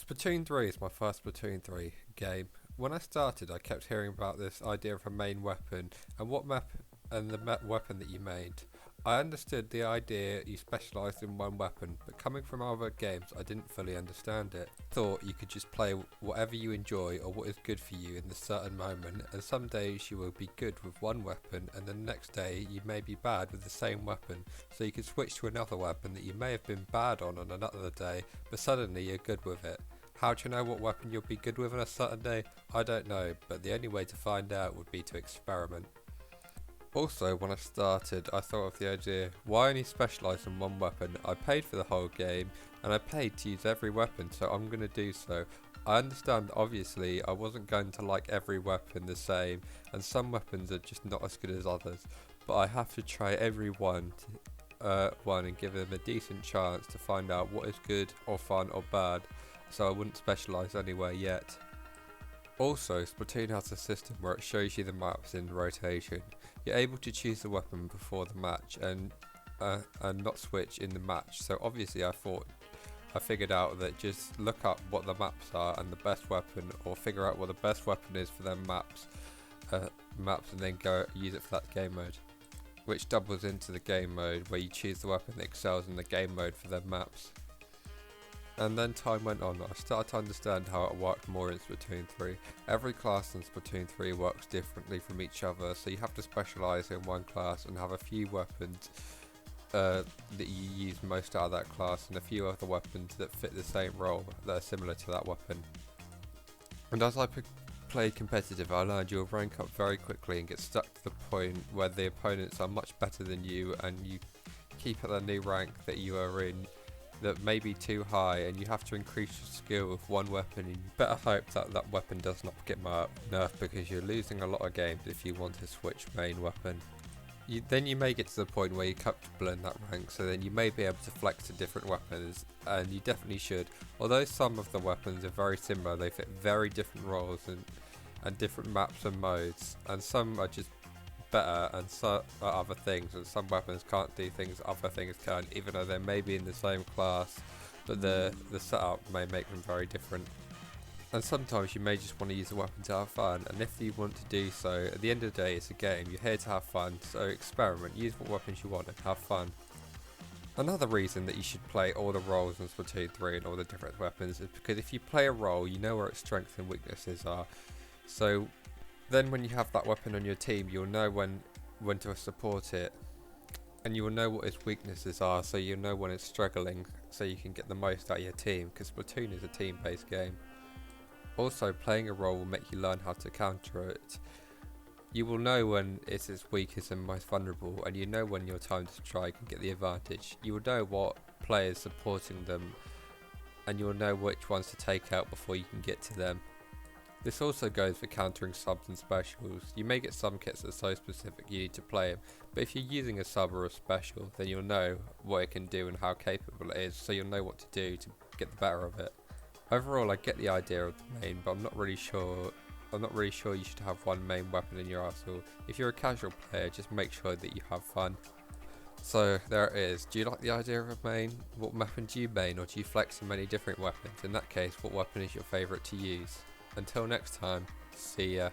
Splatoon 3 is my first Splatoon 3 game. When I started, I kept hearing about this idea of a main weapon and what map and the weapon that you made. I understood the idea you specialised in one weapon, but coming from other games, I didn't fully understand it. Thought you could just play whatever you enjoy or what is good for you in the certain moment, and some days you will be good with one weapon, and the next day you may be bad with the same weapon. So you could switch to another weapon that you may have been bad on another day, but suddenly you're good with it. How do you know what weapon you'll be good with on a certain day? I don't know, but the only way to find out would be to experiment. Also, when I started, I thought of the idea, why only specialise in one weapon? I paid for the whole game, and I paid to use every weapon, so I'm going to do so. I understand, obviously, I wasn't going to like every weapon the same, and some weapons are just not as good as others, but I have to try every one and give them a decent chance to find out what is good or fun or bad, so I wouldn't specialise anywhere yet. Also, Splatoon has a system where it shows you the maps in rotation. You're able to choose the weapon before the match and not switch in the match. So obviously I figured out that just look up what the maps are and the best weapon, or figure out what the best weapon is for them maps, and then go use it for that game mode. Which doubles into the game mode where you choose the weapon that excels in the game mode for them maps. And then time went on, I started to understand how it worked more in Splatoon 3. Every class in Splatoon 3 works differently from each other, so you have to specialise in one class and have a few weapons that you use most out of that class, and a few other weapons that fit the same role that are similar to that weapon. And as I played competitive, I learned you'll rank up very quickly and get stuck to the point where the opponents are much better than you, and you keep at the new rank that you are in that may be too high, and you have to increase your skill with one weapon, and you better hope that that weapon does not get nerfed, because you're losing a lot of games if you want to switch main weapon. Then you may get to the point where you're comfortable in that rank, so then you may be able to flex to different weapons, and you definitely should. Although some of the weapons are very similar, they fit very different roles and different maps and modes, and some are just better and some are other things, and some weapons can't do things other things can, even though they may be in the same class, but the setup may make them very different. And sometimes you may just want to use a weapon to have fun, and if you want to do so, at the end of the day it's a game, you're here to have fun, so experiment, use what weapons you want and have fun. Another reason that you should play all the roles in Splatoon 3 and all the different weapons is because if you play a role, you know where its strengths and weaknesses are. So then when you have that weapon on your team, you'll know when to support it, and you will know what its weaknesses are, so you'll know when it's struggling, so you can get the most out of your team, because Splatoon is a team-based game. Also, playing a role will make you learn how to counter it. You will know when it's its weakest and most vulnerable, and you know when your time to strike and get the advantage. You will know what players supporting them, and you will know which ones to take out before you can get to them. This also goes for countering subs and specials. You may get some kits that are so specific you need to play them, but if you're using a sub or a special, then you'll know what it can do and how capable it is, so you'll know what to do to get the better of it. Overall, I get the idea of the main, but I'm not really sure you should have one main weapon in your arsenal. If you're a casual player, just make sure that you have fun. So there it is. Do you like the idea of a main? What weapon do you main, or do you flex in many different weapons? In that case, what weapon is your favourite to use? Until next time, see ya.